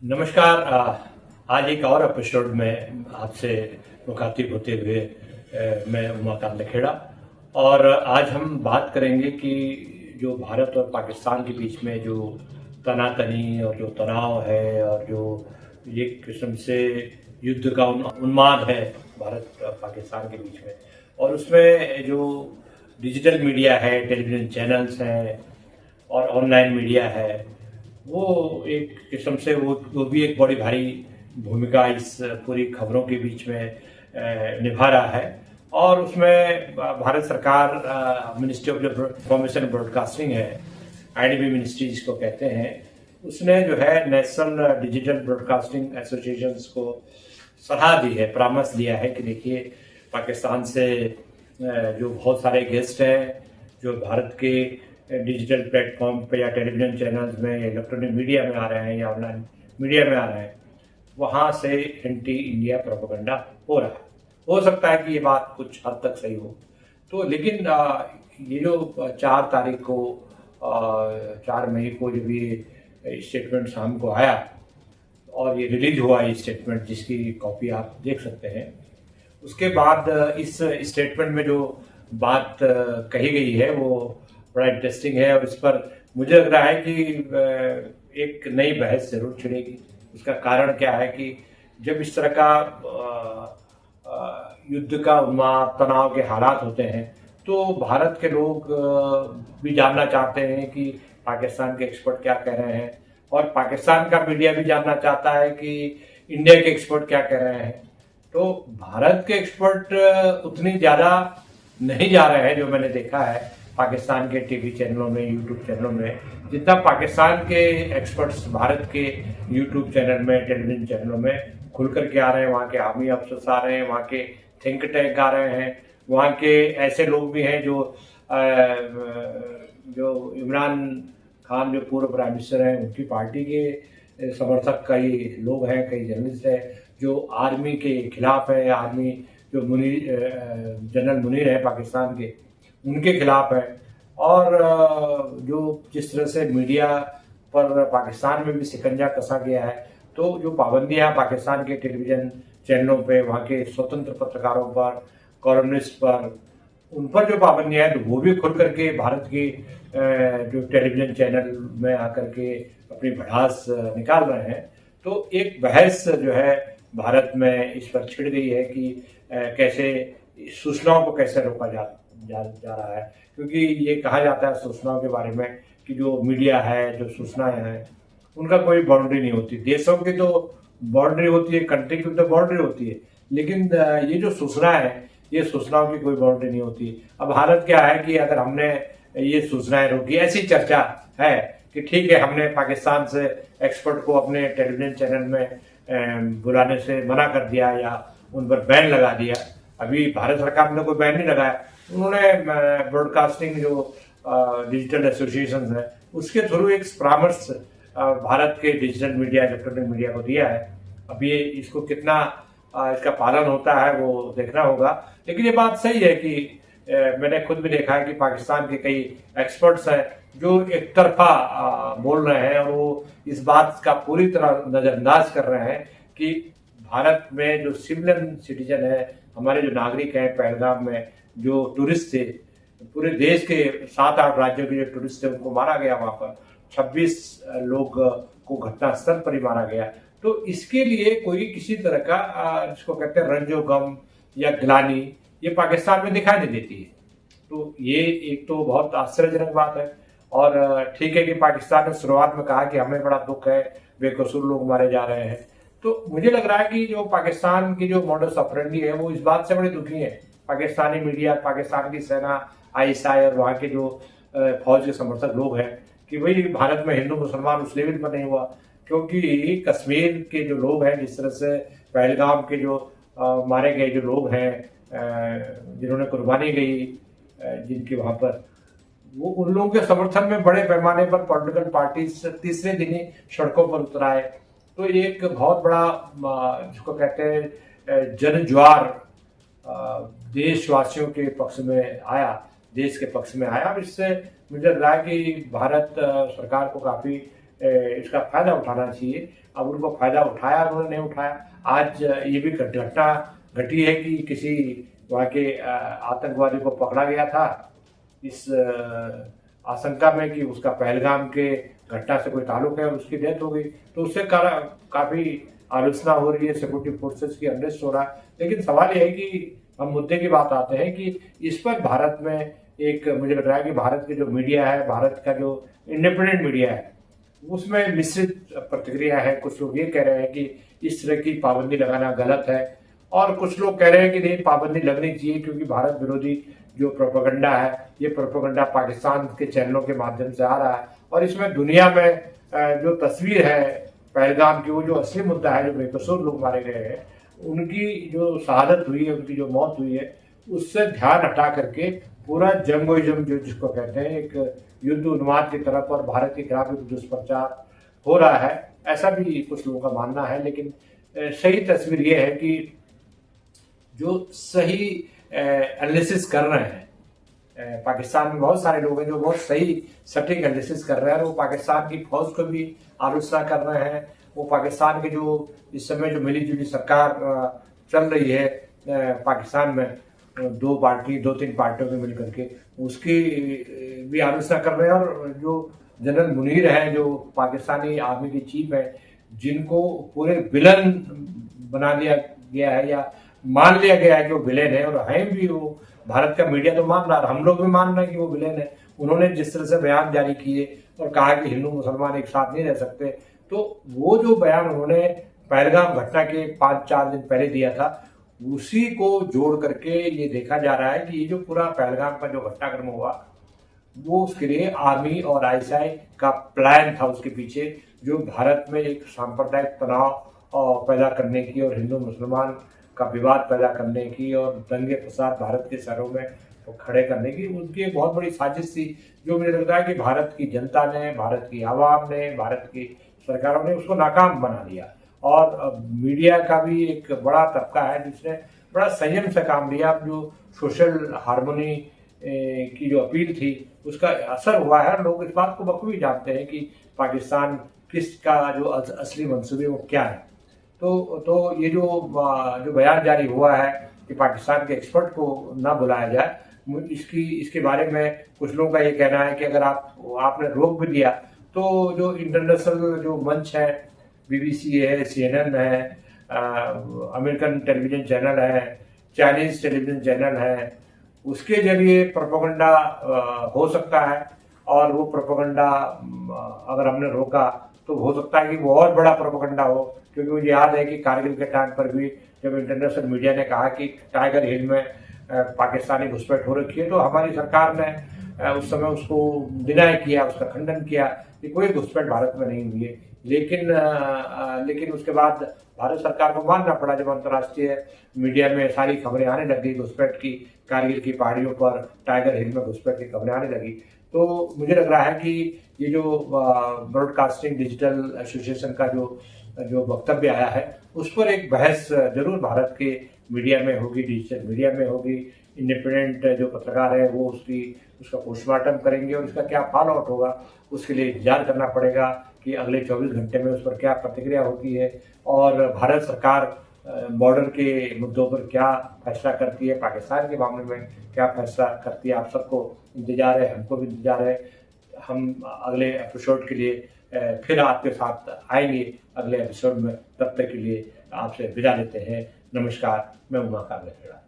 नमस्कार। आज एक और एपिसोड में आपसे मुखातिब होते हुए मैं उमाकांत लखेड़ा। और आज हम बात करेंगे कि जो भारत और पाकिस्तान के बीच में जो तनातनी और जो तनाव है और जो एक किस्म से युद्ध का उन्माद है भारत और पाकिस्तान के बीच में, और उसमें जो डिजिटल मीडिया है, टेलीविज़न चैनल्स हैं और ऑनलाइन मीडिया है, वो एक किस्म से वो भी एक बड़ी भारी भूमिका इस पूरी खबरों के बीच में निभा रहा है। और उसमें भारत सरकार, मिनिस्ट्री ऑफ इंफॉर्मेशन ब्रॉडकास्टिंग है, आईडीबी मिनिस्ट्री जिसको कहते हैं, उसने जो है नेशनल डिजिटल ब्रॉडकास्टिंग एसोसिएशन को सलाह दी है, परामर्श दिया है कि देखिए, पाकिस्तान से जो बहुत सारे गेस्ट हैं जो भारत के डिजिटल प्लेटफॉर्म पे या टेलीविज़न चैनल्स में या इलेक्ट्रॉनिक मीडिया में आ रहे हैं या ऑनलाइन मीडिया में आ रहे हैं, वहाँ से एंटी इंडिया प्रोपेगेंडा हो रहा है। हो सकता है कि ये बात कुछ हद तक सही हो, तो लेकिन ये जो 4 तारीख को 4 मई को जब ये स्टेटमेंट शाम को आया और ये रिलीज हुआ, ये स्टेटमेंट जिसकी कॉपी आप देख सकते हैं, उसके बाद इस स्टेटमेंट में जो बात कही गई है वो बड़ा इंटरेस्टिंग है। और इस पर मुझे लग रहा है कि एक नई बहस जरूर छिड़ेगी। उसका कारण क्या है कि जब इस तरह का युद्ध का उन्माद, तनाव के हालात होते हैं, तो भारत के लोग भी जानना चाहते हैं कि पाकिस्तान के एक्सपर्ट क्या कह रहे हैं, और पाकिस्तान का मीडिया भी जानना चाहता है कि इंडिया के एक्सपर्ट क्या कह रहे हैं। तो भारत के एक्सपर्ट उतनी ज़्यादा नहीं जा रहे हैं, जो मैंने देखा है पाकिस्तान के टीवी चैनलों में, यूट्यूब चैनलों में, जितना पाकिस्तान के एक्सपर्ट्स भारत के यूट्यूब चैनल में, टेलीविजन चैनलों में खुल कर के आ रहे हैं। वहाँ के आर्मी अफसर्स आ रहे हैं, वहाँ के थिंक टैंक आ रहे हैं, वहाँ के ऐसे लोग भी हैं जो इमरान खान, जो पूर्व प्राइम मिनिस्टर हैं, उनकी पार्टी के समर्थक कई लोग हैं, कई जर्नलिस्ट हैं जो आर्मी के खिलाफ है, आर्मी जो जनरल मुनीर है पाकिस्तान के, उनके खिलाफ है। और जो जिस तरह से मीडिया पर पाकिस्तान में भी शिकंजा कसा गया है, तो जो पाबंदियां पाकिस्तान के टेलीविज़न चैनलों पे, वहाँ के स्वतंत्र पत्रकारों पर, कॉलमनिस्ट पर, उन पर जो पाबंदियां हैं, तो वो भी खुल करके भारत की जो टेलीविज़न चैनल में आकर के अपनी भड़ास निकाल रहे हैं। तो एक बहस जो है भारत में इस पर छिड़ गई है कि कैसे सूचनाओं को कैसे रोका जा रहा है। क्योंकि ये कहा जाता है सूचनाओं के बारे में कि जो मीडिया है, जो सूचनाएं हैं, उनका कोई बाउंड्री नहीं होती। देशों की तो बाउंड्री होती है, कंट्री की तो बाउंड्री होती है, लेकिन ये जो सूचना है, ये सूचनाओं की कोई बाउंड्री नहीं होती। अब हालत क्या है कि अगर हमने ये सूचनाएं रोकी, ऐसी चर्चा है कि ठीक है, हमने पाकिस्तान से एक्सपर्ट को अपने टेलीविजन चैनल में बुलाने से मना कर दिया या उन पर बैन लगा दिया। अभी भारत सरकार ने कोई बैन नहीं लगाया, उन्होंने ब्रॉडकास्टिंग जो डिजिटल एसोसिएशन है, उसके थ्रू एक परामर्श भारत के डिजिटल मीडिया, इलेक्ट्रॉनिक मीडिया को दिया है। अब ये इसको कितना इसका पालन होता है वो देखना होगा। लेकिन ये बात सही है कि मैंने खुद भी देखा है कि पाकिस्तान के कई एक्सपर्ट्स हैं जो एक तरफा बोल रहे हैं, और वो इस बात का पूरी तरह नज़रअंदाज कर रहे हैं कि भारत में जो सिविलियन सिटीजन है, हमारे जो नागरिक हैं, पहलगाम में जो टूरिस्ट थे, पूरे देश के 7-8 राज्यों के जो टूरिस्ट थे, उनको मारा गया। वहाँ पर 26 लोग को घटनास्थल पर ही मारा गया। तो इसके लिए कोई किसी तरह का जिसको कहते हैं रंजो गम या ग्लानि, ये पाकिस्तान में दिखाई नहीं देती है। तो ये एक तो बहुत आश्चर्यजनक बात है। और ठीक है कि पाकिस्तान ने शुरुआत में कहा कि हमें बड़ा दुख है, बेकसूर लोग मारे जा रहे हैं। तो मुझे लग रहा है कि जो पाकिस्तान की जो मॉडस ऑपरेंडी है, वो इस बात से बड़ी दुखी है। पाकिस्तानी मीडिया, पाकिस्तान की सेना, आईएसआई और वहाँ के जो फौज के समर्थक लोग हैं कि भाई भारत में हिंदू मुसलमान उस लेवल पर नहीं हुआ। क्योंकि कश्मीर के जो लोग हैं, जिस तरह से पहलगाम के जो मारे गए जो लोग हैं, जिन्होंने कुर्बानी गई जिनकी वहाँ पर, वो उन लोगों के समर्थन में बड़े पैमाने पर पॉलिटिकल पार्टीज तीसरे दिन ही सड़कों पर उतर आए। तो ये एक बहुत बड़ा जिसको कहते हैं जन ज्वार देशवासियों के पक्ष में आया, देश के पक्ष में आया। और इससे मुझे लग रहा है कि भारत सरकार को काफ़ी इसका फायदा उठाना चाहिए। अब उनको फायदा उठाया, उन्होंने नहीं उठाया। आज ये भी घटना घटी है कि किसी वहाँ के आतंकवादी को पकड़ा गया था इस आशंका में कि उसका पहलगाम के घटना से कोई ताल्लुक है और उसकी डेथ हो गई। तो उससे काफी आलोचना हो रही है, सिक्योरिटी फोर्सेस की अरेस्ट हो रहा है। लेकिन सवाल यह है कि हम मुद्दे की बात आते हैं कि इस पर भारत में एक, मुझे लग रहा है कि भारत की जो मीडिया है, भारत का जो इंडिपेंडेंट मीडिया है, उसमें मिश्रित प्रतिक्रिया है। कुछ लोग ये कह रहे हैं कि इस तरह की पाबंदी लगाना गलत है, और कुछ लोग कह रहे हैं कि नहीं, पाबंदी लगनी चाहिए क्योंकि भारत विरोधी जो प्रोपेगेंडा है, ये प्रोपेगेंडा पाकिस्तान के चैनलों के माध्यम से आ रहा है, और इसमें दुनिया में जो तस्वीर है पहलगाम की, वो जो असली मुद्दा है, जो बेकसूर लोग मारे गए हैं, उनकी जो शहादत हुई है, उनकी जो मौत हुई है, उससे ध्यान हटा करके पूरा जंगोइज्म जो जिसको कहते हैं, एक युद्ध उन्माद की तरफ और भारत के खिलाफ एक दुष्प्रचार हो रहा है, ऐसा भी कुछ लोगों का मानना है। लेकिन सही तस्वीर ये है कि जो सही एनालिसिस कर रहे हैं, पाकिस्तान में बहुत सारे लोग हैं जो बहुत सही सटीक एनालिसिस कर रहे हैं, और वो पाकिस्तान की फौज को भी आलोचना कर रहे हैं। वो पाकिस्तान के जो इस समय जो मिली जुली सरकार चल रही है पाकिस्तान में, दो तीन पार्टियों के मिलकर के, उसकी भी आलोचना कर रहे हैं। और जो जनरल मुनीर हैं, जो पाकिस्तानी आर्मी के चीफ हैं, जिनको पूरे विलन बना दिया गया है या मान लिया गया है कि वो विलेन है, और हैं भी वो, भारत का मीडिया तो मान रहा है, हम लोग भी मान रहे हैं कि वो विलेन है। उन्होंने जिस तरह से बयान जारी किए और कहा कि हिंदू मुसलमान एक साथ नहीं रह सकते, तो वो जो बयान उन्होंने पहलगाम घटना के 5-4 दिन पहले दिया था, उसी को जोड़ करके ये देखा जा रहा है कि ये जो पूरा पहलगाम का जो घटनाक्रम हुआ, वो उसके लिए आर्मी और आईएसआई का प्लान था उसके पीछे, जो भारत में एक सांप्रदायिक तनाव पैदा करने की और हिंदू मुसलमान का विवाद पैदा करने की और दंगे फसाद भारत के शहरों में खड़े करने की उनकी एक बहुत बड़ी साजिश थी, जो मुझे लगता है कि भारत की जनता ने, भारत की आवाम ने, भारत की सरकारों ने उसको नाकाम बना दिया। और मीडिया का भी एक बड़ा तबका है जिसने बड़ा संयम से काम लिया। जो सोशल हार्मोनी की जो अपील थी, उसका असर हुआ है। लोग इस बात को बखूबी जानते हैं कि पाकिस्तान किसका जो असली मंसूबे वो क्या है। तो ये जो बयान जारी हुआ है कि पाकिस्तान के एक्सपर्ट को ना बुलाया जाए, इसके बारे में कुछ लोगों का ये कहना है कि अगर आपने रोक भी दिया, तो जो इंटरनेशनल जो मंच है, बीबीसी है, CNN है, अमेरिकन टेलीविजन चैनल है, चाइनीज टेलीविजन चैनल है, उसके जरिए प्रोपेगेंडा हो सकता है। और वो प्रोपेगेंडा अगर हमने रोका तो हो सकता है कि वो और बड़ा प्रोपेगेंडा हो, क्योंकि मुझे याद है कि कारगिल के टाइम पर भी जब इंटरनेशनल मीडिया ने कहा कि टाइगर हिल में पाकिस्तानी घुसपैठ हो रखी है, तो हमारी सरकार ने उस समय उसको डिनाई किया, उसका खंडन किया कि कोई घुसपैठ भारत में नहीं हुई है। लेकिन उसके बाद भारत सरकार को मानना पड़ा, जब अंतर्राष्ट्रीय मीडिया में सारी खबरें आने लगी घुसपैठ की, कारगिल की पहाड़ियों पर टाइगर हिल में घुसपैठ की खबरें आने लगी। तो मुझे लग रहा है कि ये जो ब्रॉडकास्टिंग डिजिटल एसोसिएशन का जो वक्तव्य आया है, उस पर एक बहस जरूर भारत के मीडिया में होगी, डिजिटल मीडिया में होगी। इंडिपेंडेंट जो पत्रकार है वो उसका पोस्टमार्टम करेंगे, और इसका क्या फॉल आउट होगा उसके लिए इंतजार करना पड़ेगा कि अगले 24 घंटे में उस पर क्या प्रतिक्रिया होती है, और भारत सरकार बॉर्डर के मुद्दों पर क्या फैसला करती है, पाकिस्तान के मामले में क्या फैसला करती है। आप सबको इंतजार है, हमको भी इंतजार है। हम अगले एपिसोड के लिए फिर आपके साथ आएंगे अगले एपिसोड में। तब तक के लिए आपसे विदा लेते हैं। नमस्कार, मैं उमाकांत मेहरा।